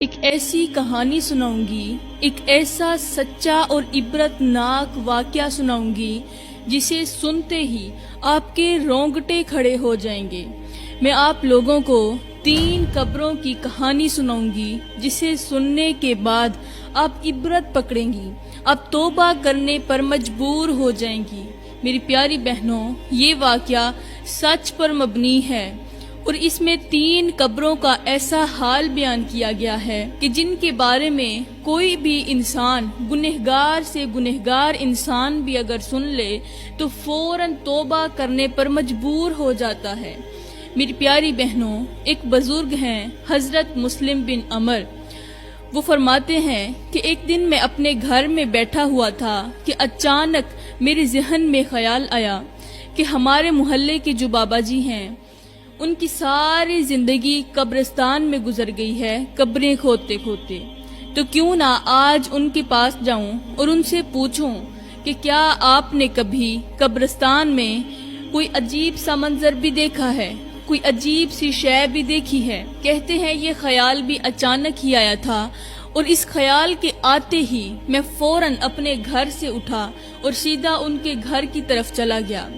ایک ایسی کہانی سناؤں گی، ایک ایسا سچا اور عبرتناک واقعہ سناؤں گی جسے سنتے ہی آپ کے رونگٹے کھڑے ہو جائیں گے۔ میں آپ لوگوں کو 3 قبروں کی کہانی سناؤں گی جسے سننے کے بعد آپ عبرت پکڑیں گی، آپ توبہ کرنے پر مجبور ہو جائیں گی۔ میری پیاری بہنوں، یہ واقعہ سچ پر مبنی ہے اور اس میں 3 قبروں کا ایسا حال بیان کیا گیا ہے کہ جن کے بارے میں کوئی بھی انسان، گنہگار سے گنہگار انسان بھی اگر سن لے تو فوراً توبہ کرنے پر مجبور ہو جاتا ہے۔ میری پیاری بہنوں، ایک بزرگ ہیں حضرت مسلم بن عمر۔ وہ فرماتے ہیں کہ ایک دن میں اپنے گھر میں بیٹھا ہوا تھا کہ اچانک میرے ذہن میں خیال آیا کہ ہمارے محلے کے جو بابا جی ہیں ان کی ساری زندگی قبرستان میں گزر گئی ہے، قبریں کھودتے کھودتے، تو کیوں نہ آج ان کے پاس جاؤں اور ان سے پوچھوں کہ کیا آپ نے کبھی قبرستان میں کوئی عجیب سا منظر بھی دیکھا ہے، کوئی عجیب سی شے بھی دیکھی ہے۔ کہتے ہیں یہ خیال بھی اچانک ہی آیا تھا اور اس خیال کے آتے ہی میں فوراً اپنے گھر سے اٹھا اور سیدھا ان کے گھر کی طرف چلا گیا۔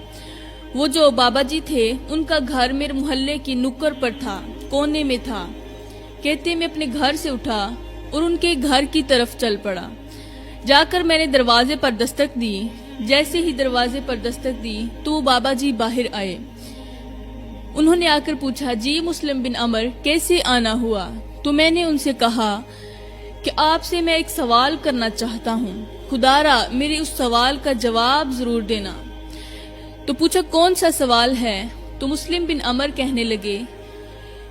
وہ جو بابا جی تھے ان کا گھر میرے محلے کی نکڑ پر تھا، کونے میں تھا۔ کہتے میں اپنے گھر سے اٹھا اور ان کے گھر کی طرف چل پڑا۔ جا کر میں نے دروازے پر دستک دی۔ جیسے ہی دروازے پر دستک دی تو وہ بابا جی باہر آئے۔ انہوں نے آ کر پوچھا، جی مسلم بن عمر کیسے آنا ہوا؟ تو میں نے ان سے کہا کہ آپ سے میں ایک سوال کرنا چاہتا ہوں، خدارا میرے اس سوال کا جواب ضرور دینا۔ تو پوچھا کون سا سوال ہے؟ تو مسلم بن عمر کہنے لگے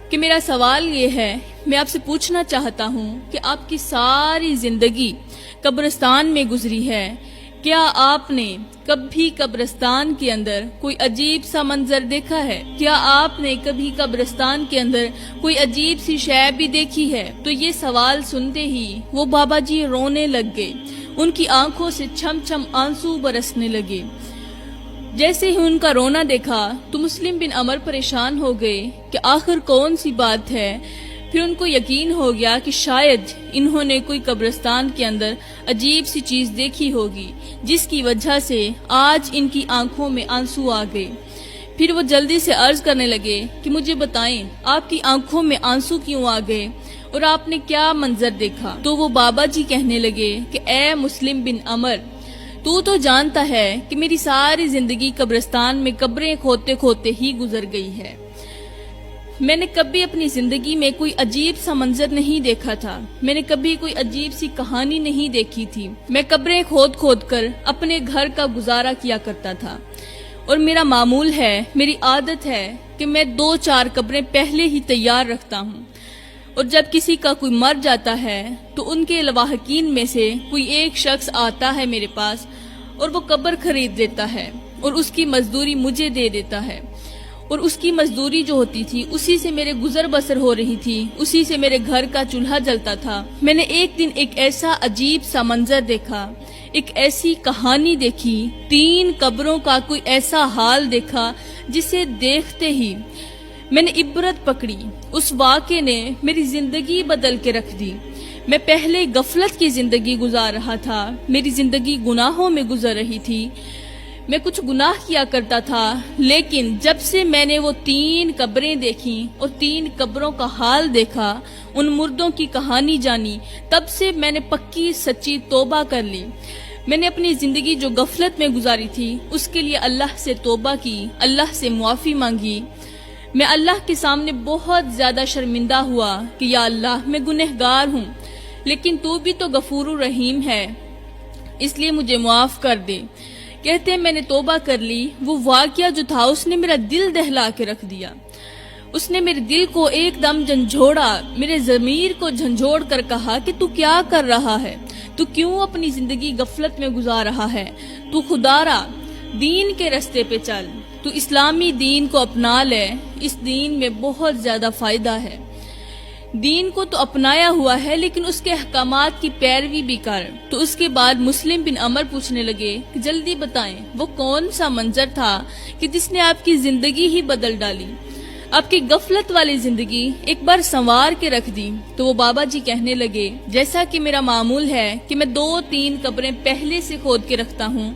کہ میرا سوال یہ ہے، میں آپ سے پوچھنا چاہتا ہوں کہ آپ کی ساری زندگی قبرستان میں گزری ہے، کیا آپ نے کبھی قبرستان کے اندر کوئی عجیب سا منظر دیکھا ہے؟ کیا آپ نے کبھی قبرستان کے اندر کوئی عجیب سی شے بھی دیکھی ہے؟ تو یہ سوال سنتے ہی وہ بابا جی رونے لگ گئے، ان کی آنکھوں سے چھم چھم آنسو برسنے لگے۔ جیسے ہی ان کا رونا دیکھا تو مسلم بن عمر پریشان ہو گئے کہ آخر کون سی بات ہے۔ پھر ان کو یقین ہو گیا کہ شاید انہوں نے کوئی قبرستان کے اندر عجیب سی چیز دیکھی ہوگی جس کی وجہ سے آج ان کی آنکھوں میں آنسو آ گئے۔ پھر وہ جلدی سے عرض کرنے لگے کہ مجھے بتائیں آپ کی آنکھوں میں آنسو کیوں آ گئے اور آپ نے کیا منظر دیکھا؟ تو وہ بابا جی کہنے لگے کہ اے مسلم بن عمر، تو جانتا ہے کہ میری ساری زندگی قبرستان میں قبریں کھودتے کھودتے ہی گزر گئی ہے۔ میں نے کبھی اپنی زندگی میں کوئی عجیب سا منظر نہیں دیکھا تھا، میں نے کبھی کوئی عجیب سی کہانی نہیں دیکھی تھی۔ میں قبریں کھود کھود کر اپنے گھر کا گزارا کیا کرتا تھا اور میرا معمول ہے، میری عادت ہے کہ میں 2-4 قبریں پہلے ہی تیار رکھتا ہوں، اور جب کسی کا کوئی مر جاتا ہے تو ان کے لواحقین میں سے کوئی ایک شخص آتا ہے میرے پاس اور وہ قبر خرید لیتا ہے اور اس کی مزدوری مجھے دے دیتا ہے، اور اس کی مزدوری جو ہوتی تھی اسی سے میرے گزر بسر ہو رہی تھی، اسی سے میرے گھر کا چولہا جلتا تھا۔ میں نے ایک دن ایک ایسا عجیب سا منظر دیکھا، ایک ایسی کہانی دیکھی، 3 قبروں کا کوئی ایسا حال دیکھا جسے دیکھتے ہی میں نے عبرت پکڑی۔ اس واقعے نے میری زندگی بدل کے رکھ دی۔ میں پہلے غفلت کی زندگی گزار رہا تھا، میری زندگی گناہوں میں گزر رہی تھی، میں کچھ گناہ کیا کرتا تھا، لیکن جب سے میں نے وہ 3 قبریں دیکھیں اور 3 قبروں کا حال دیکھا، ان مردوں کی کہانی جانی، تب سے میں نے پکی سچی توبہ کر لی۔ میں نے اپنی زندگی جو غفلت میں گزاری تھی اس کے لیے اللہ سے توبہ کی، اللہ سے معافی مانگی۔ میں اللہ کے سامنے بہت زیادہ شرمندہ ہوا کہ یا اللہ میں گنہگار ہوں، لیکن تو بھی تو غفور الرحیم ہے، اس لیے مجھے معاف کر دے۔ کہتے ہیں میں نے توبہ کر لی۔ وہ واقعہ جو تھا اس نے میرا دل دہلا کے رکھ دیا، اس نے میرے دل کو ایک دم جھنجھوڑا، میرے ضمیر کو جھنجھوڑ کر کہا کہ تو کیا کر رہا ہے، تو کیوں اپنی زندگی غفلت میں گزار رہا ہے؟ تو خدارا دین کے رستے پہ چل، تو اسلامی دین کو اپنا لے، اس دین میں بہت زیادہ فائدہ ہے۔ دین کو تو اپنایا ہوا ہے لیکن اس کے احکامات کی پیروی بھی کر۔ تو اس کے بعد مسلم بن عمر پوچھنے لگے کہ جلدی بتائیں وہ کون سا منظر تھا کہ جس نے آپ کی زندگی ہی بدل ڈالی؟ آپ کی غفلت والی زندگی ایک بار سنوار کے رکھ دی۔ تو وہ بابا جی کہنے لگے جیسا کہ میرا معمول ہے کہ میں 2-3 قبریں پہلے سے کھود کے رکھتا ہوں،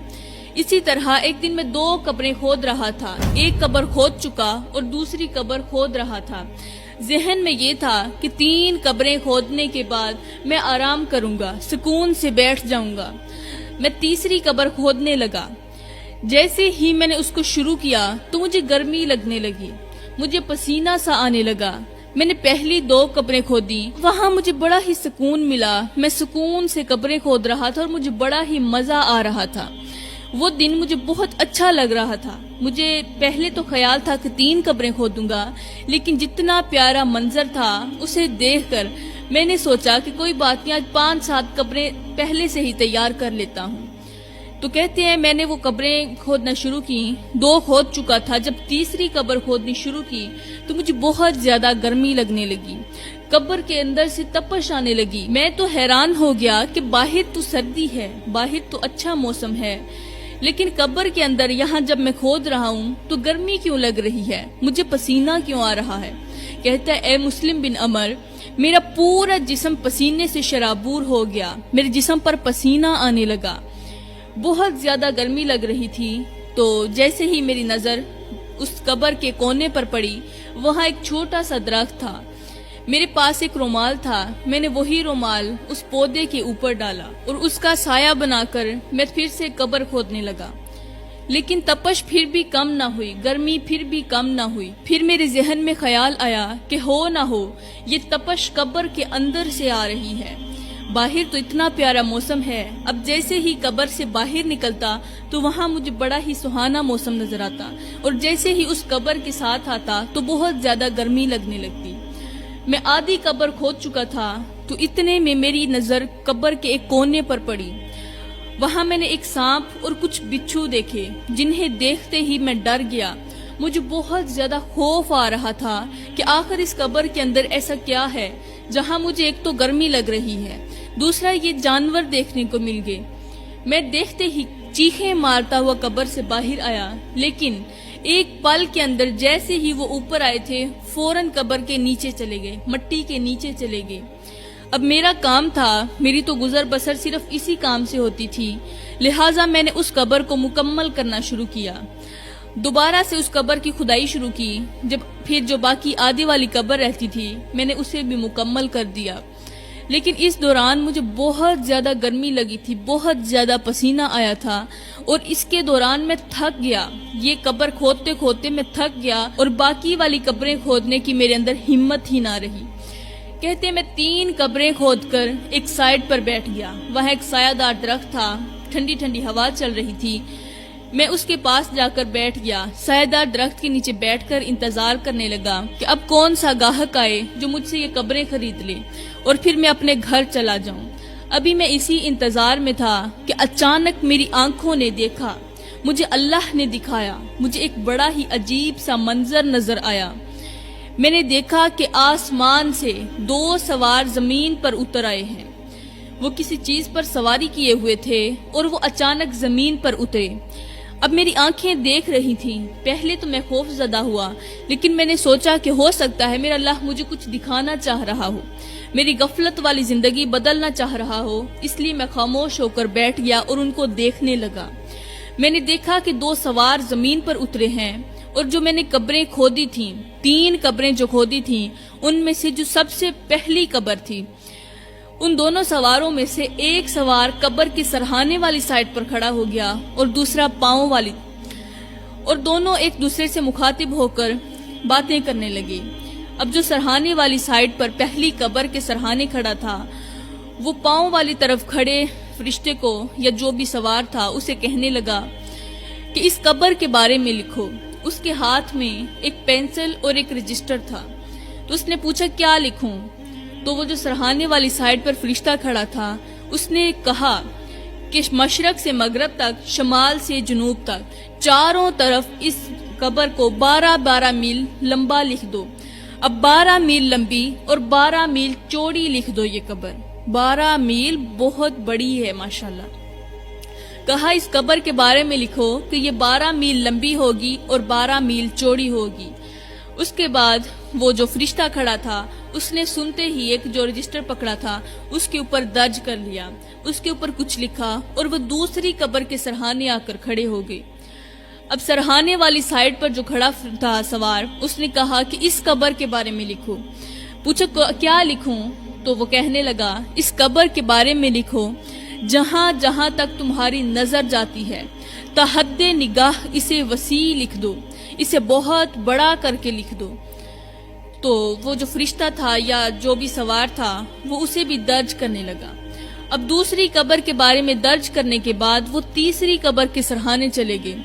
اسی طرح ایک دن میں 2 قبریں کھود رہا تھا، ایک قبر کھود چکا اور دوسری قبر کھود رہا تھا۔ ذہن میں یہ تھا کہ 3 قبریں کھودنے کے بعد میں آرام کروں گا، سکون سے بیٹھ جاؤں گا۔ میں تیسری قبر کھودنے لگا۔ جیسے ہی میں نے اس کو شروع کیا تو مجھے گرمی لگنے لگی، مجھے پسینہ سا آنے لگا۔ میں نے پہلی 2 قبریں کھودی، وہاں مجھے بڑا ہی سکون ملا، میں سکون سے قبریں کھود رہا تھا اور مجھے بڑا ہی مزہ آ رہا تھا۔ وہ دن مجھے بہت اچھا لگ رہا تھا۔ مجھے پہلے تو خیال تھا کہ 3 قبریں کھودوں گا، لیکن جتنا پیارا منظر تھا اسے دیکھ کر میں نے سوچا کہ کوئی بات نہیں، آج 5-7 قبریں پہلے سے ہی تیار کر لیتا ہوں۔ تو کہتے ہیں میں نے وہ قبریں کھودنا شروع کی، 2 کھود چکا تھا۔ جب تیسری قبر کھودنی شروع کی تو مجھے بہت زیادہ گرمی لگنے لگی، قبر کے اندر سے تپش آنے لگی۔ میں تو حیران ہو گیا کہ باہر تو سردی ہے، باہر تو اچھا موسم ہے، لیکن قبر کے اندر یہاں جب میں کھود رہا ہوں تو گرمی کیوں لگ رہی ہے، مجھے پسینہ کیوں آ رہا ہے۔ کہتا ہے اے مسلم بن عمر، میرا پورا جسم پسینے سے شرابور ہو گیا، میرے جسم پر پسینہ آنے لگا، بہت زیادہ گرمی لگ رہی تھی۔ تو جیسے ہی میری نظر اس قبر کے کونے پر پڑی، وہاں ایک چھوٹا سا درخت تھا، میرے پاس ایک رومال تھا، میں نے وہی رومال اس پودے کے اوپر ڈالا اور اس کا سایہ بنا کر میں پھر سے قبر کھودنے لگا۔ لیکن تپش پھر بھی کم نہ ہوئی، گرمی پھر بھی کم نہ ہوئی۔ پھر میرے ذہن میں خیال آیا کہ ہو نہ ہو یہ تپش قبر کے اندر سے آ رہی ہے، باہر تو اتنا پیارا موسم ہے۔ اب جیسے ہی قبر سے باہر نکلتا تو وہاں مجھے بڑا ہی سہانا موسم نظر آتا، اور جیسے ہی اس قبر کے ساتھ آتا تو بہت زیادہ گرمی لگنے لگتی۔ میں آدھی قبر کھود چکا تھا تو اتنے میں میری نظر قبر کے ایک کونے پر پڑی۔ وہاں میں نے ایک سانپ اور کچھ بچھو دیکھے، جنہیں دیکھتے ہی میں ڈر گیا۔ مجھے بہت زیادہ خوف آ رہا تھا کہ آخر اس قبر کے اندر ایسا کیا ہے جہاں مجھے ایک تو گرمی لگ رہی ہے، دوسرا یہ جانور دیکھنے کو مل گئے۔ میں دیکھتے ہی چیخیں مارتا ہوا قبر سے باہر آیا، لیکن ایک پل کے اندر جیسے ہی وہ اوپر آئے تھے فوراً قبر کے نیچے چلے گئے، مٹی کے نیچے چلے گئے۔ اب میرا کام تھا، میری تو گزر بسر صرف اسی کام سے ہوتی تھی، لہٰذا میں نے اس قبر کو مکمل کرنا شروع کیا۔ دوبارہ سے اس قبر کی کھدائی شروع کی، پھر جو باقی آدھی والی قبر رہتی تھی میں نے اسے بھی مکمل کر دیا۔ لیکن اس دوران مجھے بہت زیادہ گرمی لگی تھی، بہت زیادہ پسینہ آیا تھا، اور اس کے دوران میں تھک گیا۔ یہ قبر کھودتے کھودتے میں تھک گیا اور باقی والی قبریں کھودنے کی میرے اندر ہمت ہی نہ رہی۔ کہتے میں 3 قبریں کھود کر ایک سائڈ پر بیٹھ گیا، وہاں ایک سایہ دار درخت تھا، ٹھنڈی ٹھنڈی ہوا چل رہی تھی۔ میں اس کے پاس جا کر بیٹھ گیا، سایہ دار درخت کے نیچے بیٹھ کر انتظار کرنے لگا کہ اب کون سا گاہک آئے جو مجھ سے یہ قبریں خرید لے اور پھر میں اپنے گھر چلا جاؤں۔ ابھی میں اسی انتظار میں تھا کہ اچانک میری آنکھوں نے دیکھا، مجھے اللہ نے دکھایا، مجھے ایک بڑا ہی عجیب سا منظر نظر آیا۔ میں نے دیکھا کہ آسمان سے 2 سوار زمین پر اتر آئے ہیں۔ وہ کسی چیز پر سواری کیے ہوئے تھے اور وہ اچانک زمین پر اترے۔ اب میری آنکھیں دیکھ رہی تھیں۔ پہلے تو میں خوف زدہ ہوا، لیکن میں نے سوچا کہ ہو سکتا ہے میرا اللہ مجھے کچھ دکھانا چاہ رہا ہو، میری غفلت والی زندگی بدلنا چاہ رہا ہو، اس لیے میں خاموش ہو کر بیٹھ گیا اور ان کو دیکھنے لگا۔ میں نے دیکھا کہ 2 سوار زمین پر اترے ہیں، اور جو میں نے قبریں کھودی تھیں، 3 قبریں جو کھودی تھیں، ان میں سے جو سب سے پہلی قبر تھی، ان دونوں سواروں میں سے ایک سوار قبر کے سرہانے والی سائڈ پر کھڑا ہو گیا اور دوسرا پاؤں والی، اور دونوں ایک دوسرے سے مخاطب ہو کر باتیں کرنے لگے۔ اب جو سرہانے والی سائڈ پر پہلی قبر کے سرہانے کھڑا تھا، وہ پاؤں والی طرف کھڑے فرشتے کو یا جو بھی سوار تھا اسے کہنے لگا کہ اس قبر کے بارے میں لکھو۔ اس کے ہاتھ میں ایک پینسل اور ایک رجسٹر تھا، تو اس نے پوچھا کیا لکھوں؟ تو وہ جو سرہانے والی سائڈ پر فرشتہ کھڑا تھا اس نے کہا کہ مشرق سے مغرب تک، شمال سے جنوب تک، چاروں طرف اس قبر کو 12 میل لمبا لکھ دو۔ اب 12 میل لمبی اور 12 میل چوڑی لکھ دو یہ قبر۔ 12 میل بہت بڑی ہے ماشاءاللہ۔ کہا اس قبر کے بارے میں لکھو کہ یہ 12 میل لمبی ہوگی اور 12 میل چوڑی ہوگی۔ اس کے بعد وہ جو فرشتہ کھڑا تھا اس نے سنتے ہی ایک جو رجسٹر پکڑا تھا اس کے اوپر درج کر لیا، اس کے اوپر کچھ لکھا اور وہ دوسری قبر کے سرحانے آ کر کھڑے ہو گئے۔ اب سرحانے والی سائیڈ پر جو کھڑا تھا سوار، اس نے کہا کہ اس قبر کے بارے میں لکھو۔ پوچھا کیا لکھوں؟ تو وہ کہنے لگا اس قبر کے بارے میں لکھو جہاں جہاں تک تمہاری نظر جاتی ہے، تا حد نگاہ اسے وسیع لکھ دو، اسے بہت بڑا کر کے لکھ دو۔ تو وہ جو فرشتہ تھا یا جو بھی سوار تھا وہ اسے بھی درج کرنے لگا۔ اب دوسری قبر کے بارے میں درج کرنے کے بعد وہ تیسری قبر کے سرحانے چلے گئے،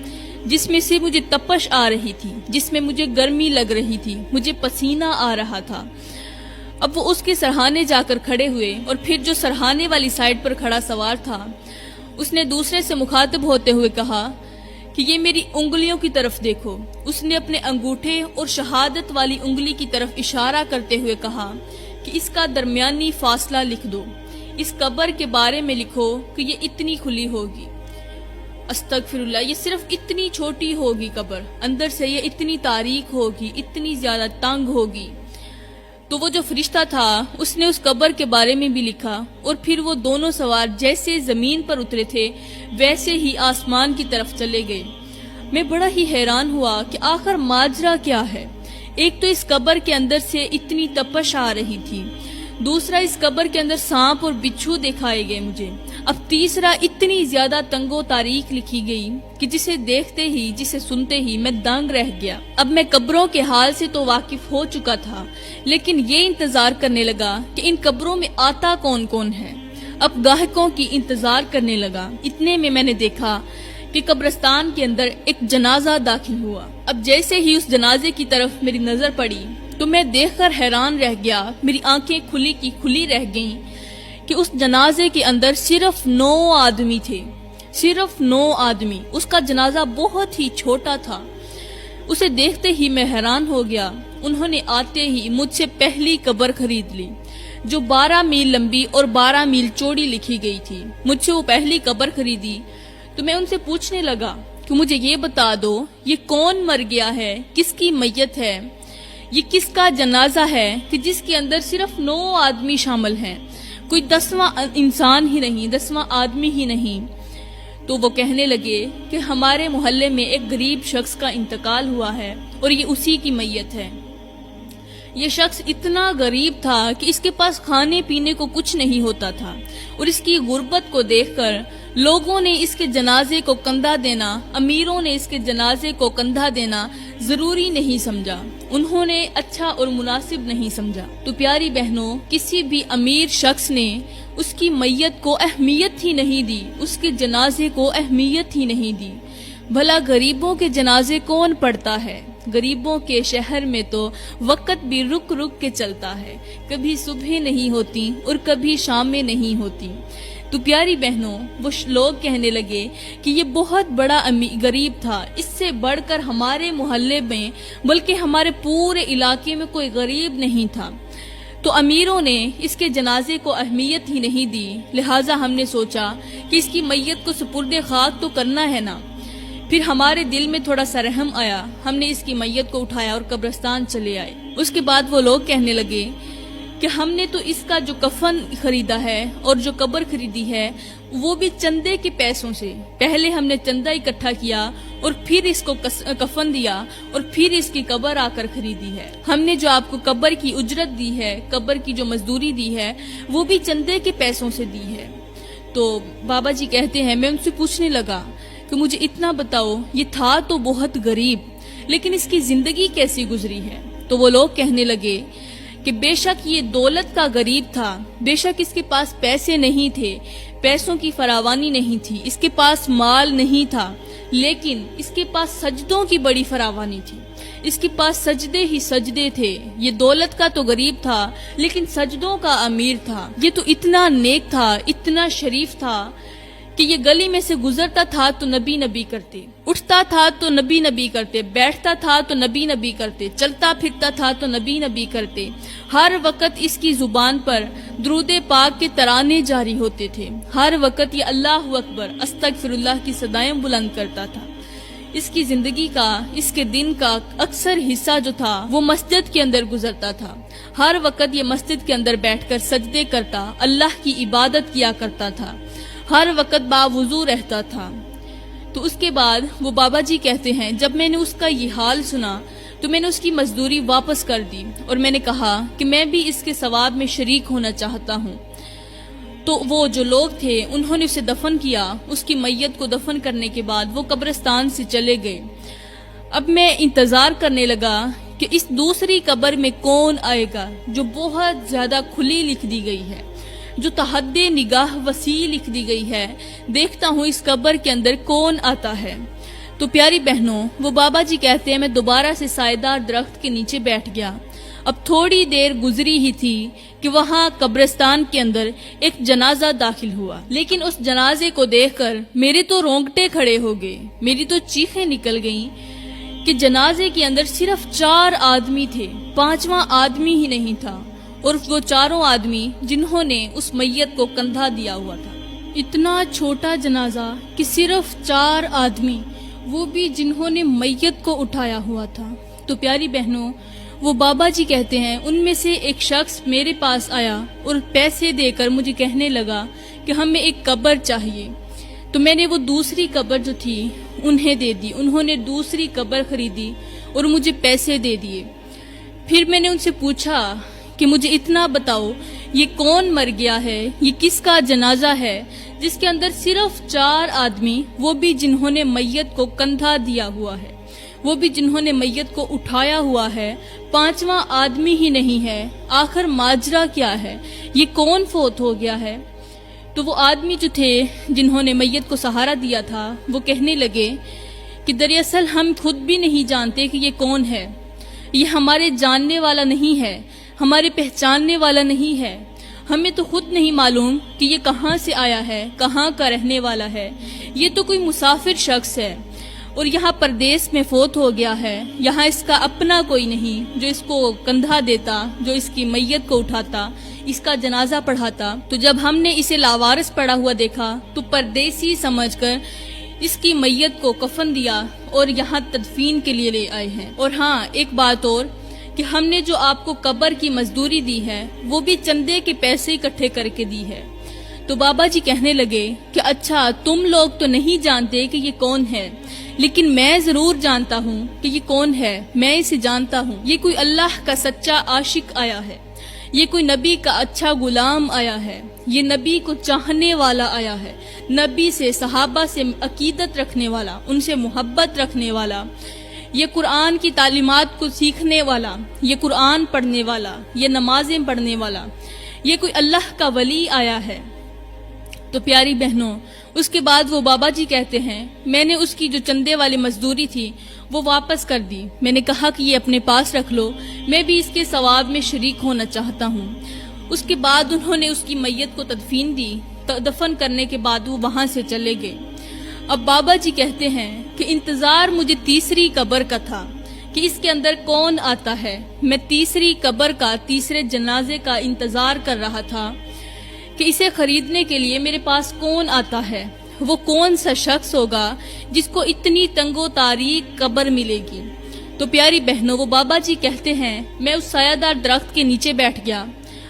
جس میں سے مجھے تپش آ رہی تھی، جس میں مجھے گرمی لگ رہی تھی، مجھے پسینہ آ رہا تھا۔ اب وہ اس کے سرحانے جا کر کھڑے ہوئے اور پھر جو سرحانے والی سائیڈ پر کھڑا سوار تھا اس نے دوسرے سے مخاطب ہوتے ہوئے کہا کہ یہ میری انگلیوں کی طرف دیکھو۔ اس نے اپنے انگوٹھے اور شہادت والی انگلی کی طرف اشارہ کرتے ہوئے کہا کہ اس کا درمیانی فاصلہ لکھ دو، اس قبر کے بارے میں لکھو کہ یہ اتنی کھلی ہوگی۔ استغفر اللہ، یہ صرف اتنی چھوٹی ہوگی قبر، اندر سے یہ اتنی تاریک ہوگی، اتنی زیادہ تنگ ہوگی۔ تو وہ جو فرشتہ تھا اس نے اس قبر کے بارے میں بھی لکھا اور پھر وہ دونوں سوار جیسے زمین پر اترے تھے ویسے ہی آسمان کی طرف چلے گئے۔ میں بڑا ہی حیران ہوا کہ آخر ماجرا کیا ہے۔ ایک تو اس قبر کے اندر سے اتنی تپش آ رہی تھی، دوسرا اس قبر کے اندر سانپ اور بچھو دکھائے گئے مجھے، اب تیسرا اتنی زیادہ تنگ و تاریک لکھی گئی کہ جسے دیکھتے ہی جسے سنتے ہی میں دنگ رہ گیا۔ اب میں قبروں کے حال سے تو واقف ہو چکا تھا، لیکن یہ انتظار کرنے لگا کہ ان قبروں میں آتا کون کون ہے۔ اب گاہکوں کی انتظار کرنے لگا۔ اتنے میں نے دیکھا کہ قبرستان کے اندر ایک جنازہ داخل ہوا۔ اب جیسے ہی اس جنازے کی طرف میری نظر پڑی تو میں دیکھ کر حیران رہ گیا، میری آنکھیں کھلی کی کھلی رہ گئیں کہ اس جنازے کے اندر صرف 9 آدمی تھے، صرف 9 آدمی۔ اس کا جنازہ بہت ہی چھوٹا تھا۔ اسے دیکھتے ہی میں حیران ہو گیا۔ انہوں نے آتے ہی مجھ سے پہلی قبر خرید لی جو 12 میل لمبی اور 12 میل چوڑی لکھی گئی تھی۔ مجھ سے وہ پہلی قبر خریدی تو میں ان سے پوچھنے لگا کہ مجھے یہ بتا دو یہ کون مر گیا ہے، کس کی میت ہے، یہ کس کا جنازہ ہے کہ جس کے اندر صرف 9 آدمی شامل ہیں، کوئی 10واں انسان ہی نہیں، 10واں آدمی ہی نہیں۔ تو وہ کہنے لگے کہ ہمارے محلے میں ایک غریب شخص کا انتقال ہوا ہے اور یہ اسی کی میت ہے۔ یہ شخص اتنا غریب تھا کہ اس کے پاس کھانے پینے کو کچھ نہیں ہوتا تھا، اور اس کی غربت کو دیکھ کر لوگوں نے اس کے جنازے کو کندھا دینا، امیروں نے اس کے جنازے کو کندھا دینا ضروری نہیں سمجھا، انہوں نے اچھا اور مناسب نہیں سمجھا۔ تو پیاری بہنوں، کسی بھی امیر شخص نے اس کی میت کو اہمیت ہی نہیں دی، اس کے جنازے کو اہمیت ہی نہیں دی۔ بھلا غریبوں کے جنازے کون پڑھتا ہے؟ غریبوں کے شہر میں تو وقت بھی رک رک کے چلتا ہے، کبھی صبح نہیں ہوتی اور کبھی شامیں نہیں ہوتی۔ تو پیاری بہنوں، وہ لوگ کہنے لگے کہ یہ بہت بڑا غریب تھا، اس سے بڑھ کر ہمارے محلے میں بلکہ ہمارے پورے علاقے میں کوئی غریب نہیں تھا۔ تو امیروں نے اس کے جنازے کو اہمیت ہی نہیں دی، لہٰذا ہم نے سوچا کہ اس کی میت کو سپرد خاک تو کرنا ہے نا۔ پھر ہمارے دل میں تھوڑا سا رحم آیا، ہم نے اس کی میت کو اٹھایا اور قبرستان چلے آئے۔ اس کے بعد وہ لوگ کہنے لگے کہ ہم نے تو اس کا جو کفن خریدا ہے اور جو قبر خریدی ہے وہ بھی چندے کے پیسوں سے، پہلے ہم نے چندہ اکٹھا کیا اور پھر اس کو کفن دیا اور پھر اس کی قبر آ کر خریدی ہے۔ ہم نے جو آپ کو قبر کی اجرت دی ہے، قبر کی جو مزدوری دی ہے وہ بھی چندے کے پیسوں سے دی ہے۔ تو بابا جی کہتے ہیں میں ان سے پوچھنے لگا کہ مجھے اتنا بتاؤ، یہ تھا تو بہت غریب لیکن اس کی زندگی کیسی گزری ہے؟ تو وہ لوگ کہنے لگے کہ بے شک یہ دولت کا غریب تھا، بے شک اس کے پاس پیسے نہیں تھے، پیسوں کی فراوانی نہیں تھی، اس کے پاس مال نہیں تھا، لیکن اس کے پاس سجدوں کی بڑی فراوانی تھی، اس کے پاس سجدے ہی سجدے تھے۔ یہ دولت کا تو غریب تھا لیکن سجدوں کا امیر تھا۔ یہ تو اتنا نیک تھا، اتنا شریف تھا کہ یہ گلی میں سے گزرتا تھا تو نبی نبی کرتے، اٹھتا تھا تو نبی نبی کرتے، بیٹھتا تھا تو نبی نبی کرتے، چلتا پھرتا تھا تو نبی نبی کرتے۔ ہر وقت اس کی زبان پر درود پاک کے ترانے جاری ہوتے تھے، ہر وقت یہ اللہ اکبر استغفر اللہ کی صدائیں بلند کرتا تھا۔ اس کی زندگی کا، اس کے دن کا اکثر حصہ جو تھا وہ مسجد کے اندر گزرتا تھا۔ ہر وقت یہ مسجد کے اندر بیٹھ کر سجدے کرتا، اللہ کی عبادت کیا کرتا تھا، ہر وقت باوضو رہتا تھا۔ تو اس کے بعد وہ بابا جی کہتے ہیں جب میں نے اس کا یہ حال سنا تو میں نے اس کی مزدوری واپس کر دی اور میں نے کہا کہ میں بھی اس کے ثواب میں شریک ہونا چاہتا ہوں۔ تو وہ جو لوگ تھے انہوں نے اسے دفن کیا۔ اس کی میت کو دفن کرنے کے بعد وہ قبرستان سے چلے گئے۔ اب میں انتظار کرنے لگا کہ اس دوسری قبر میں کون آئے گا جو بہت زیادہ کھلی لکھ دی گئی ہے، جو تحد نگاہ وسیع لکھ دی گئی ہے۔ دیکھتا ہوں اس قبر کے اندر کون آتا ہے۔ تو پیاری بہنوں، وہ بابا جی کہتے ہیں میں دوبارہ سے سائیدار درخت کے نیچے بیٹھ گیا۔ اب تھوڑی دیر گزری ہی تھی کہ وہاں قبرستان کے اندر ایک جنازہ داخل ہوا، لیکن اس جنازے کو دیکھ کر میرے تو رونگٹے کھڑے ہو گئے، میری تو چیخیں نکل گئیں کہ جنازے کے اندر صرف 4 آدمی تھے، 5واں آدمی ہی نہیں تھا، اور وہ چاروں آدمی جنہوں نے اس میت کو کندھا دیا ہوا تھا۔ اتنا چھوٹا جنازہ کہ صرف 4 آدمی، وہ بھی جنہوں نے میت کو اٹھایا ہوا تھا۔ تو پیاری بہنوں، وہ بابا جی کہتے ہیں ان میں سے ایک شخص میرے پاس آیا اور پیسے دے کر مجھے کہنے لگا کہ ہمیں ایک قبر چاہیے۔ تو میں نے وہ دوسری قبر جو تھی انہیں دے دی، انہوں نے دوسری قبر خریدی اور مجھے پیسے دے دیے۔ پھر میں نے ان سے پوچھا کہ مجھے اتنا بتاؤ یہ کون مر گیا ہے، یہ کس کا جنازہ ہے جس کے اندر صرف 4 آدمی، وہ بھی جنہوں نے میت کو کندھا دیا ہوا ہے، وہ بھی جنہوں نے میت کو اٹھایا ہوا ہے، 5واں آدمی ہی نہیں ہے، آخر ماجرا کیا ہے، یہ کون فوت ہو گیا ہے؟ تو وہ آدمی جو تھے جنہوں نے میت کو سہارا دیا تھا وہ کہنے لگے کہ دراصل ہم خود بھی نہیں جانتے کہ یہ کون ہے، یہ ہمارے جاننے والا نہیں ہے، ہمارے پہچاننے والا نہیں ہے، ہمیں تو خود نہیں معلوم کہ یہ کہاں سے آیا ہے، کہاں کا رہنے والا ہے، یہ تو کوئی مسافر شخص ہے اور یہاں پردیس میں فوت ہو گیا ہے، یہاں اس کا اپنا کوئی نہیں جو اس کو کندھا دیتا، جو اس کی میت کو اٹھاتا، اس کا جنازہ پڑھاتا۔ تو جب ہم نے اسے لاوارث پڑا ہوا دیکھا تو پردیسی سمجھ کر اس کی میت کو کفن دیا اور یہاں تدفین کے لیے لے آئے ہیں۔ اور ہاں ایک بات اور کہ ہم نے جو آپ کو قبر کی مزدوری دی ہے وہ بھی چندے کے پیسے اکٹھے کر کے دی ہے۔ تو بابا جی کہنے لگے کہ اچھا تم لوگ تو نہیں جانتے کہ یہ کون ہے، لیکن میں ضرور جانتا ہوں کہ یہ کون ہے، میں اسے جانتا ہوں۔ یہ کوئی اللہ کا سچا عاشق آیا ہے، یہ کوئی نبی کا اچھا غلام آیا ہے، یہ نبی کو چاہنے والا آیا ہے، نبی سے، صحابہ سے عقیدت رکھنے والا، ان سے محبت رکھنے والا، یہ قرآن کی تعلیمات کو سیکھنے والا، یہ قرآن پڑھنے والا، یہ نمازیں پڑھنے والا، یہ کوئی اللہ کا ولی آیا ہے۔ تو پیاری بہنوں، اس کے بعد وہ بابا جی کہتے ہیں میں نے اس کی جو چندے والی مزدوری تھی وہ واپس کر دی۔ میں نے کہا کہ یہ اپنے پاس رکھ لو، میں بھی اس کے ثواب میں شریک ہونا چاہتا ہوں۔ اس کے بعد انہوں نے اس کی میت کو تدفین دی، دفن کرنے کے بعد وہ وہاں سے چلے گئے۔ اب بابا جی کہتے ہیں کہ انتظار مجھے تیسری قبر کا تھا کہ اس کے اندر کون آتا ہے۔ میں تیسری قبر کا، تیسرے جنازے کا انتظار کر رہا تھا کہ اسے خریدنے کے لیے میرے پاس کون آتا ہے، وہ کون سا شخص ہوگا جس کو اتنی تنگ و تاریک قبر ملے گی۔ تو پیاری بہنوں، وہ بابا جی کہتے ہیں میں اس سایہ دار درخت کے نیچے بیٹھ گیا۔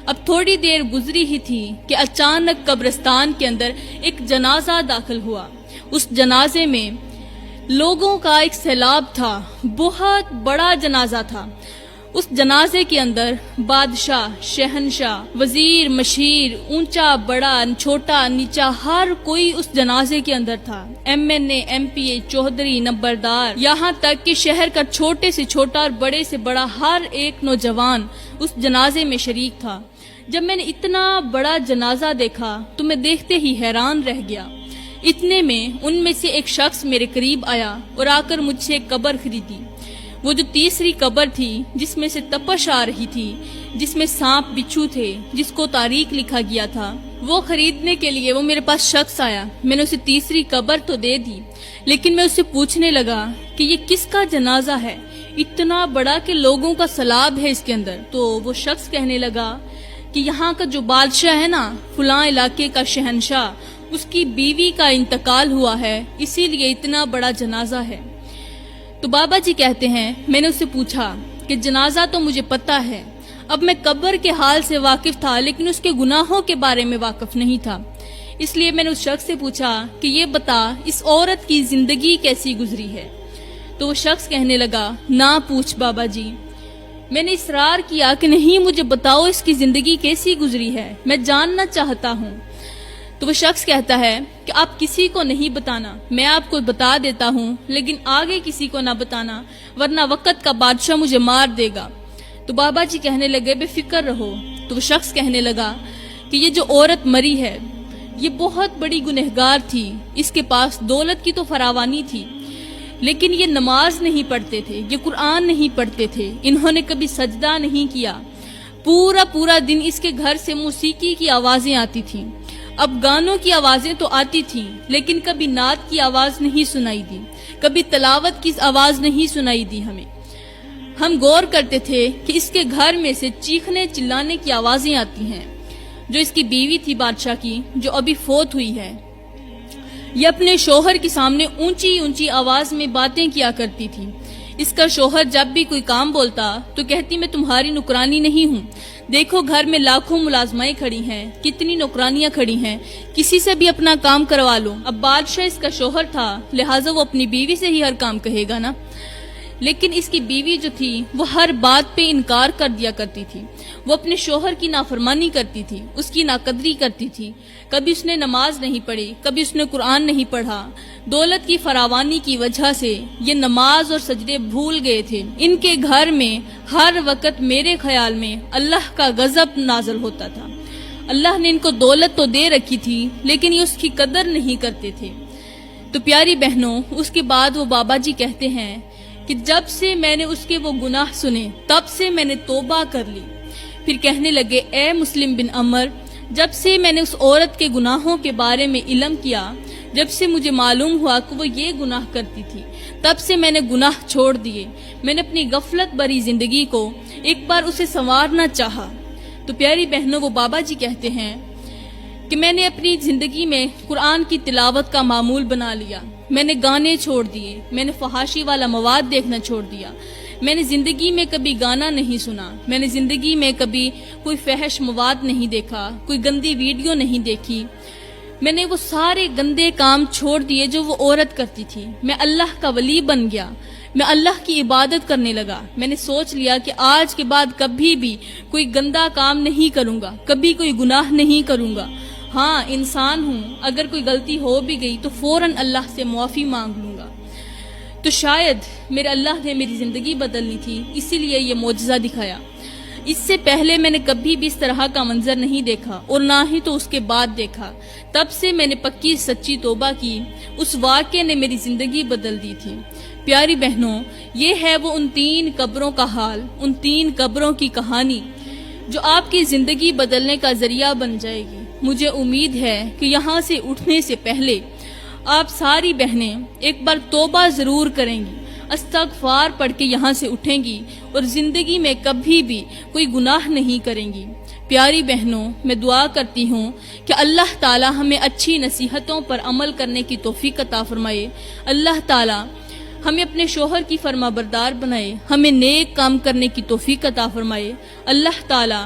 اب تھوڑی دیر گزری ہی تھی کہ اچانک قبرستان کے اندر ایک جنازہ داخل ہوا۔ اس جنازے میں لوگوں کا ایک سیلاب تھا، بہت بڑا جنازہ تھا۔ اس جنازے کے اندر بادشاہ، شہنشاہ، وزیر، مشیر، اونچا بڑا، چھوٹا نیچا، ہر کوئی اس جنازے کے اندر تھا۔ MNA، MPA، چوہدری، نمبردار، یہاں تک کہ شہر کا چھوٹے سے چھوٹا اور بڑے سے بڑا ہر ایک نوجوان اس جنازے میں شریک تھا۔ جب میں نے اتنا بڑا جنازہ دیکھا تو میں دیکھتے ہی حیران رہ گیا۔ اتنے میں ان میں سے ایک شخص میرے قریب آیا اور آ کر مجھ سے ایک قبر خریدی۔ وہ جو تیسری قبر تھی جس میں سے تپش آ رہی تھی، جس میں سانپ بچھو تھے، جس کو تاریخ لکھا گیا تھا، وہ خریدنے کے لیے وہ میرے پاس شخص آیا۔ میں نے اسے تیسری قبر تو دے دی، لیکن میں اسے پوچھنے لگا کہ یہ کس کا جنازہ ہے، اتنا بڑا کہ لوگوں کا سیلاب ہے اس کے اندر۔ تو وہ شخص کہنے لگا کہ یہاں کا جو بادشاہ ہے نا، فلاں علاقے کا شہنشاہ، اس کی بیوی کا انتقال ہوا ہے، اسی لیے اتنا بڑا جنازہ ہے۔ تو بابا جی کہتے ہیں میں نے اس سے پوچھا کہ جنازہ تو مجھے پتا ہے، اب میں قبر کے حال سے واقف تھا لیکن اس کے گناہوں کے بارے میں واقف نہیں تھا، اس لیے میں نے اس شخص سے پوچھا کہ یہ بتا اس عورت کی زندگی کیسی گزری ہے۔ تو وہ شخص کہنے لگا نہ پوچھ بابا جی۔ میں نے اصرار کیا کہ نہیں، مجھے بتاؤ اس کی زندگی کیسی گزری ہے، میں جاننا چاہتا ہوں۔ تو وہ شخص کہتا ہے کہ آپ کسی کو نہیں بتانا، میں آپ کو بتا دیتا ہوں لیکن آگے کسی کو نہ بتانا ورنہ وقت کا بادشاہ مجھے مار دے گا۔ تو بابا جی کہنے لگے بے فکر رہو۔ تو وہ شخص کہنے لگا کہ یہ جو عورت مری ہے یہ بہت بڑی گنہگار تھی، اس کے پاس دولت کی تو فراوانی تھی لیکن یہ نماز نہیں پڑھتے تھے، یہ قرآن نہیں پڑھتے تھے، انہوں نے کبھی سجدہ نہیں کیا، پورا دن اس کے گھر سے موسیقی کی آوازیں آتی تھیں۔ اب گانوں کی آوازیں تو آتی تھیں لیکن کبھی نعت کی آواز نہیں سنائی دی، کبھی تلاوت کی آواز نہیں سنائی دی ہمیں۔ ہم غور کرتے تھے کہ اس کے گھر میں سے چیخنے چلانے کی آوازیں آتی ہیں۔ جو اس کی بیوی تھی بادشاہ کی، جو ابھی فوت ہوئی ہے، یہ اپنے شوہر کے سامنے اونچی آواز میں باتیں کیا کرتی تھی۔ اس کا شوہر جب بھی کوئی کام بولتا تو کہتی میں تمہاری نوکرانی نہیں ہوں، دیکھو گھر میں لاکھوں ملازمائیں کھڑی ہیں، کتنی نوکرانیاں کھڑی ہیں، کسی سے بھی اپنا کام کروا لو۔ اب بادشاہ اس کا شوہر تھا لہٰذا وہ اپنی بیوی سے ہی ہر کام کہے گا نا، لیکن اس کی بیوی جو تھی وہ ہر بات پہ انکار کر دیا کرتی تھی، وہ اپنے شوہر کی نافرمانی کرتی تھی، اس کی ناقدری کرتی تھی۔ کبھی اس نے نماز نہیں پڑھی، کبھی اس نے قرآن نہیں پڑھا۔ دولت کی فراوانی کی وجہ سے یہ نماز اور سجدے بھول گئے تھے۔ ان کے گھر میں ہر وقت میرے خیال میں اللہ کا غضب نازل ہوتا تھا۔ اللہ نے ان کو دولت تو دے رکھی تھی لیکن یہ اس کی قدر نہیں کرتے تھے۔ تو پیاری بہنوں، اس کے بعد وہ بابا جی کہتے ہیں کہ جب سے میں نے اس کے وہ گناہ سنے تب سے میں نے توبہ کر لی۔ پھر کہنے لگے اے مسلم بن عمر، جب سے میں نے اس عورت کے گناہوں کے بارے میں علم کیا، جب سے مجھے معلوم ہوا کہ وہ یہ گناہ کرتی تھی، تب سے میں نے گناہ چھوڑ دیے۔ میں نے اپنی غفلت بھری زندگی کو ایک بار اسے سنوارنا چاہا۔ تو پیاری بہنوں، وہ بابا جی کہتے ہیں کہ میں نے اپنی زندگی میں قرآن کی تلاوت کا معمول بنا لیا، میں نے گانے چھوڑ دیے، میں نے فحاشی والا مواد دیکھنا چھوڑ دیا، میں نے زندگی میں کبھی گانا نہیں سنا، میں نے زندگی میں کبھی کوئی فحش مواد نہیں دیکھا، کوئی گندی ویڈیو نہیں دیکھی۔ میں نے وہ سارے گندے کام چھوڑ دیے جو وہ عورت کرتی تھی۔ میں اللہ کا ولی بن گیا، میں اللہ کی عبادت کرنے لگا۔ میں نے سوچ لیا کہ آج کے بعد کبھی بھی کوئی گندا کام نہیں کروں گا، کبھی کوئی گناہ نہیں کروں گا۔ ہاں انسان ہوں، اگر کوئی غلطی ہو بھی گئی تو فوراً اللہ سے معافی مانگ لوں گا۔ تو شاید میرے اللہ نے میری زندگی بدلنی تھی، اسی لیے یہ معجزہ دکھایا۔ اس سے پہلے میں نے کبھی بھی اس طرح کا منظر نہیں دیکھا اور نہ ہی تو اس کے بعد دیکھا۔ تب سے میں نے پکی سچی توبہ کی، اس واقعے نے میری زندگی بدل دی تھی۔ پیاری بہنوں، یہ ہے وہ ان 3 قبروں کا حال، ان 3 قبروں کی کہانی جو آپ کی زندگی بدلنے کا ذریعہ بن جائے گی۔ مجھے امید ہے کہ یہاں سے اٹھنے سے پہلے آپ ساری بہنیں ایک بار توبہ ضرور کریں گی، استغفار پڑھ کے یہاں سے اٹھیں گی اور زندگی میں کبھی بھی کوئی گناہ نہیں کریں گی۔ پیاری بہنوں، میں دعا کرتی ہوں کہ اللہ تعالی ہمیں اچھی نصیحتوں پر عمل کرنے کی توفیق عطا فرمائے۔ اللہ تعالی ہمیں اپنے شوہر کی فرما بردار بنائے، ہمیں نیک کام کرنے کی توفیق عطا فرمائے۔ اللہ تعالی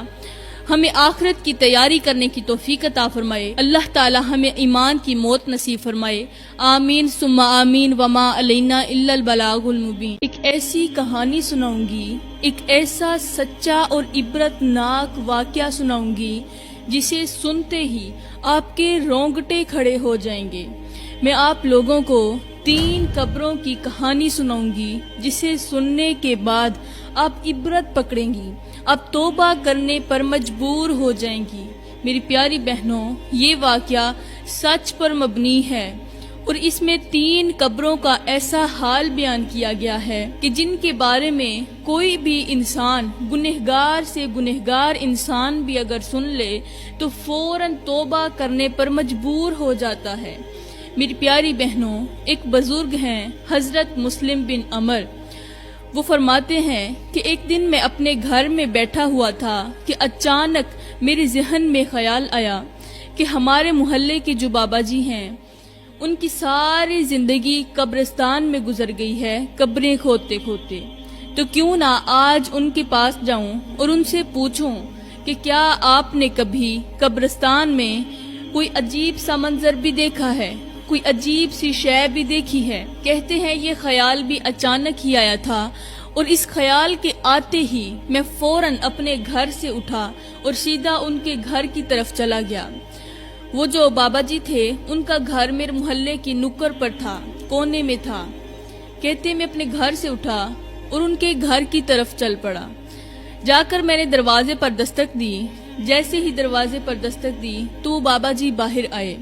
ہمیں آخرت کی تیاری کرنے کی توفیق عطا فرمائے۔ اللہ تعالی ہمیں ایمان کی موت نصیب فرمائے۔ آمین ثم آمین وما علینا الا البلاغ المبین۔ ایک ایسی کہانی سناؤں گی، ایک ایسا سچا اور عبرت ناک واقعہ سناؤں گی جسے سنتے ہی آپ کے رونگٹے کھڑے ہو جائیں گے۔ میں آپ لوگوں کو 3 قبروں کی کہانی سناؤں گی جسے سننے کے بعد آپ عبرت پکڑیں گی، آپ توبہ کرنے پر مجبور ہو جائیں گی۔ میری پیاری بہنوں، یہ واقعہ سچ پر مبنی ہے اور اس میں 3 قبروں کا ایسا حال بیان کیا گیا ہے کہ جن کے بارے میں کوئی بھی انسان، گنہگار سے گنہگار انسان بھی اگر سن لے تو فوراً توبہ کرنے پر مجبور ہو جاتا ہے۔ میری پیاری بہنوں، ایک بزرگ ہیں حضرت مسلم بن عمر، وہ فرماتے ہیں کہ ایک دن میں اپنے گھر میں بیٹھا ہوا تھا کہ اچانک میرے ذہن میں خیال آیا کہ ہمارے محلے کے جو بابا جی ہیں ان کی ساری زندگی قبرستان میں گزر گئی ہے قبریں کھودتے کھودتے، تو کیوں نہ آج ان کے پاس جاؤں اور ان سے پوچھوں کہ کیا آپ نے کبھی قبرستان میں کوئی عجیب سا منظر بھی دیکھا ہے، کوئی عجیب سی شے بھی دیکھی ہے۔ کہتے ہیں یہ خیال بھی اچانک ہی آیا تھا، اور اس خیال کے آتے ہی میں فوراً اپنے گھر سے اٹھا اور سیدھا ان کے گھر کی طرف چلا گیا۔ وہ جو بابا جی تھے ان کا گھر میرے محلے کی نکڑ پر تھا، کونے میں تھا۔ کہتے میں اپنے گھر سے اٹھا اور ان کے گھر کی طرف چل پڑا۔ جا کر میں نے دروازے پر دستک دی۔ جیسے ہی دروازے پر دستک دی تو وہ بابا جی باہر آئے۔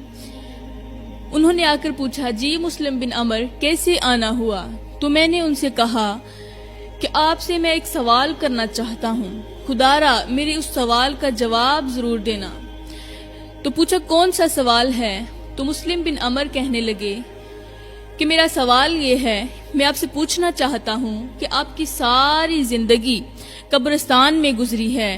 انہوں نے آ کر پوچھا، جی مسلم بن عمر کیسے آنا ہوا؟ تو میں نے ان سے کہا کہ آپ سے میں ایک سوال کرنا چاہتا ہوں، خدارا میرے اس سوال کا جواب ضرور دینا۔ تو پوچھا کون سا سوال ہے؟ تو مسلم بن عمر کہنے لگے کہ میرا سوال یہ ہے، میں آپ سے پوچھنا چاہتا ہوں کہ آپ کی ساری زندگی قبرستان میں گزری ہے،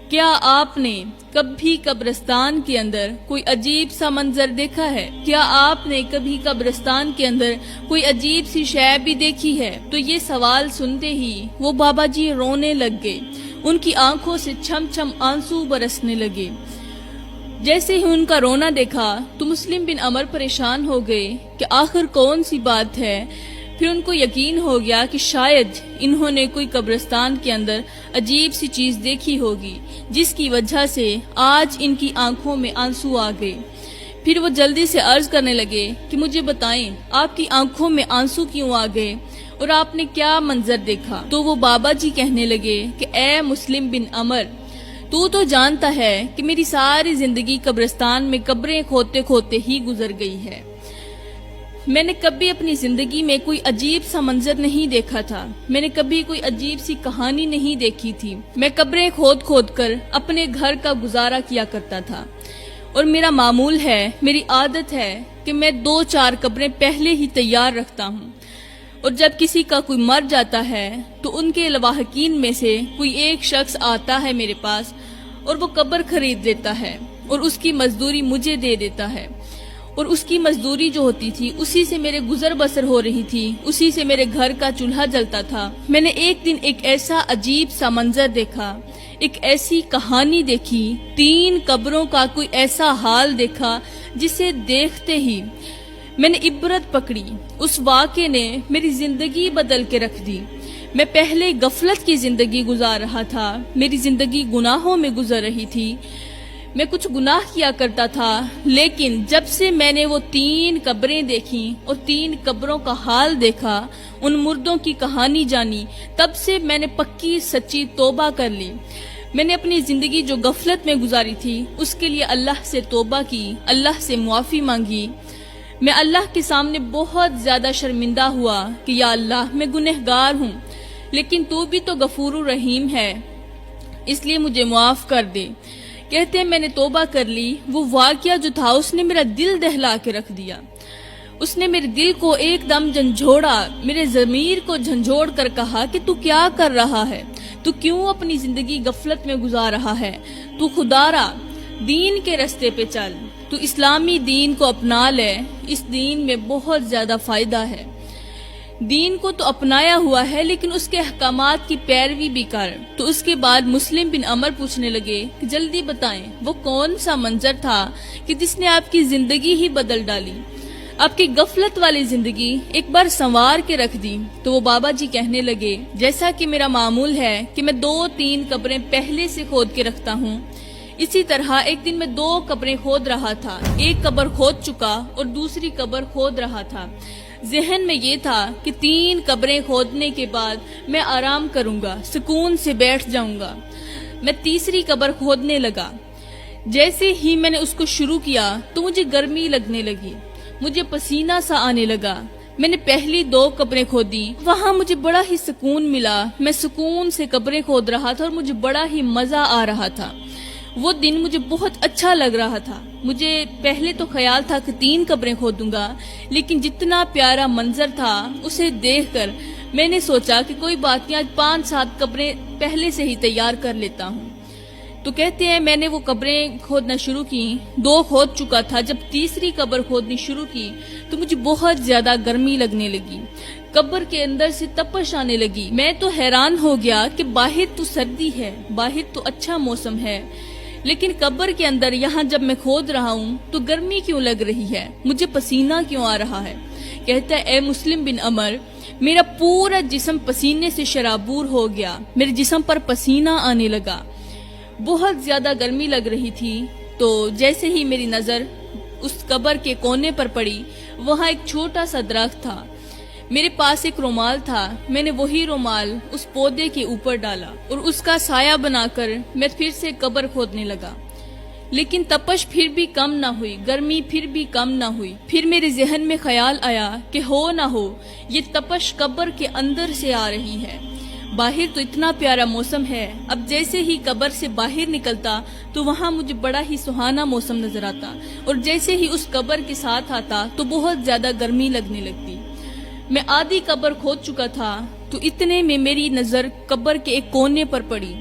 کیا آپ نے کبھی قبرستان کے اندر کوئی عجیب سا منظر دیکھا ہے؟ کیا آپ نے کبھی قبرستان کے اندر کوئی عجیب سی شے بھی دیکھی ہے؟ تو یہ سوال سنتے ہی وہ بابا جی رونے لگ گئے، ان کی آنکھوں سے چھم چھم آنسو برسنے لگے۔ جیسے ہی ان کا رونا دیکھا تو مسلم بن عمر پریشان ہو گئے کہ آخر کون سی بات ہے۔ پھر ان کو یقین ہو گیا کہ شاید انہوں نے کوئی قبرستان کے اندر عجیب سی چیز دیکھی ہوگی، جس کی وجہ سے آج ان کی آنکھوں میں آنسو آ گئے۔ پھر وہ جلدی سے عرض کرنے لگے کہ مجھے بتائیں آپ کی آنکھوں میں آنسو کیوں آ گئے اور آپ نے کیا منظر دیکھا؟ تو وہ بابا جی کہنے لگے کہ اے مسلم بن عمر، تو جانتا ہے کہ میری ساری زندگی قبرستان میں قبریں کھودتے کھودتے ہی گزر گئی ہے۔ میں نے کبھی اپنی زندگی میں کوئی عجیب سا منظر نہیں دیکھا تھا، میں نے کبھی کوئی عجیب سی کہانی نہیں دیکھی تھی۔ میں قبریں کھود کھود کر اپنے گھر کا گزارا کیا کرتا تھا، اور میرا معمول ہے، میری عادت ہے کہ میں 2-4 قبریں پہلے ہی تیار رکھتا ہوں، اور جب کسی کا کوئی مر جاتا ہے تو ان کے لواحقین میں سے کوئی ایک شخص آتا ہے میرے پاس اور وہ قبر خرید لیتا ہے اور اس کی مزدوری مجھے دے دیتا ہے، اور اس کی مزدوری جو ہوتی تھی اسی سے میرے گزر بسر ہو رہی تھی، اسی سے میرے گھر کا چولہا جلتا تھا۔ میں نے ایک دن ایک ایسا عجیب سا منظر دیکھا، ایک ایسی کہانی دیکھی، 3 قبروں کا کوئی ایسا حال دیکھا جسے دیکھتے ہی میں نے عبرت پکڑی۔ اس واقعے نے میری زندگی بدل کے رکھ دی۔ میں پہلے غفلت کی زندگی گزار رہا تھا، میری زندگی گناہوں میں گزر رہی تھی، میں کچھ گناہ کیا کرتا تھا، لیکن جب سے میں نے وہ 3 قبریں دیکھیں اور 3 قبروں کا حال دیکھا، ان مردوں کی کہانی جانی، تب سے میں نے پکی سچی توبہ کر لی۔ میں نے اپنی زندگی جو غفلت میں گزاری تھی اس کے لیے اللہ سے توبہ کی، اللہ سے معافی مانگی۔ میں اللہ کے سامنے بہت زیادہ شرمندہ ہوا کہ یا اللہ میں گنہگار ہوں، لیکن تو بھی تو غفور الرحیم ہے، اس لیے مجھے معاف کر دے۔ کہتے ہیں میں نے توبہ کر لی۔ وہ واقعہ جو تھا اس نے میرا دل دہلا کے رکھ دیا، اس نے میرے دل کو ایک دم جھنجھوڑا، میرے ضمیر کو جھنجھوڑ کر کہا کہ تو کیا کر رہا ہے، تو کیوں اپنی زندگی غفلت میں گزار رہا ہے، تو خدارا دین کے رستے پہ چل، تو اسلامی دین کو اپنا لے، اس دین میں بہت زیادہ فائدہ ہے۔ دین کو تو اپنایا ہوا ہے لیکن اس کے احکامات کی پیروی بھی کر۔ تو اس کے بعد مسلم بن عمر پوچھنے لگے کہ جلدی بتائیں وہ کون سا منظر تھا کہ جس نے آپ کی زندگی ہی بدل ڈالی، آپ کی غفلت والی زندگی ایک بار سنوار کے رکھ دی۔ تو وہ بابا جی کہنے لگے جیسا کہ میرا معمول ہے کہ میں 2-3 قبریں پہلے سے کھود کے رکھتا ہوں، اسی طرح ایک دن میں 2 قبریں کھود رہا تھا، ایک قبر کھود چکا اور دوسری قبر کھود رہا تھا۔ ذہن میں یہ تھا کہ 3 قبریں کھودنے کے بعد میں آرام کروں گا، سکون سے بیٹھ جاؤں گا۔ میں تیسری قبر کھودنے لگا۔ جیسے ہی میں نے اس کو شروع کیا تو مجھے گرمی لگنے لگی، مجھے پسینہ سا آنے لگا۔ میں نے پہلی 2 قبریں کھودی، وہاں مجھے بڑا ہی سکون ملا، میں سکون سے قبریں کھود رہا تھا اور مجھے بڑا ہی مزہ آ رہا تھا۔ وہ دن مجھے بہت اچھا لگ رہا تھا۔ مجھے پہلے تو خیال تھا کہ 3 قبریں کھودوں گا، لیکن جتنا پیارا منظر تھا اسے دیکھ کر میں نے سوچا کہ کوئی بات نہیں، آج 5-7 قبریں پہلے سے ہی تیار کر لیتا ہوں۔ تو کہتے ہیں میں نے وہ قبریں کھودنا شروع کی، 2 کھود چکا تھا، جب تیسری قبر کھودنی شروع کی تو مجھے بہت زیادہ گرمی لگنے لگی، قبر کے اندر سے تپش آنے لگی۔ میں تو حیران ہو گیا کہ باہر تو سردی ہے، باہر تو اچھا موسم ہے، لیکن قبر کے اندر یہاں جب میں کھود رہا ہوں تو گرمی کیوں لگ رہی ہے، مجھے پسینہ کیوں آ رہا ہے؟ کہتا ہے اے مسلم بن عمر، میرا پورا جسم پسینے سے شرابور ہو گیا، میرے جسم پر پسینہ آنے لگا، بہت زیادہ گرمی لگ رہی تھی۔ تو جیسے ہی میری نظر اس قبر کے کونے پر پڑی، وہاں ایک چھوٹا سا درخت تھا، میرے پاس ایک رومال تھا، میں نے وہی رومال اس پودے کے اوپر ڈالا اور اس کا سایہ بنا کر میں پھر سے قبر کھودنے لگا، لیکن تپش پھر بھی کم نہ ہوئی، گرمی پھر بھی کم نہ ہوئی۔ پھر میرے ذہن میں خیال آیا کہ ہو نہ ہو یہ تپش قبر کے اندر سے آ رہی ہے، باہر تو اتنا پیارا موسم ہے، اب جیسے ہی قبر سے باہر نکلتا تو وہاں مجھے بڑا ہی سہانا موسم نظر آتا، اور جیسے ہی اس قبر کے ساتھ آتا تو بہت زیادہ گرمی لگنے لگتی۔ میں آدھی قبر کھود چکا تھا تو اتنے میں میری نظر قبر کے ایک کونے پر پڑی،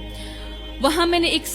وہاں میں نے ایک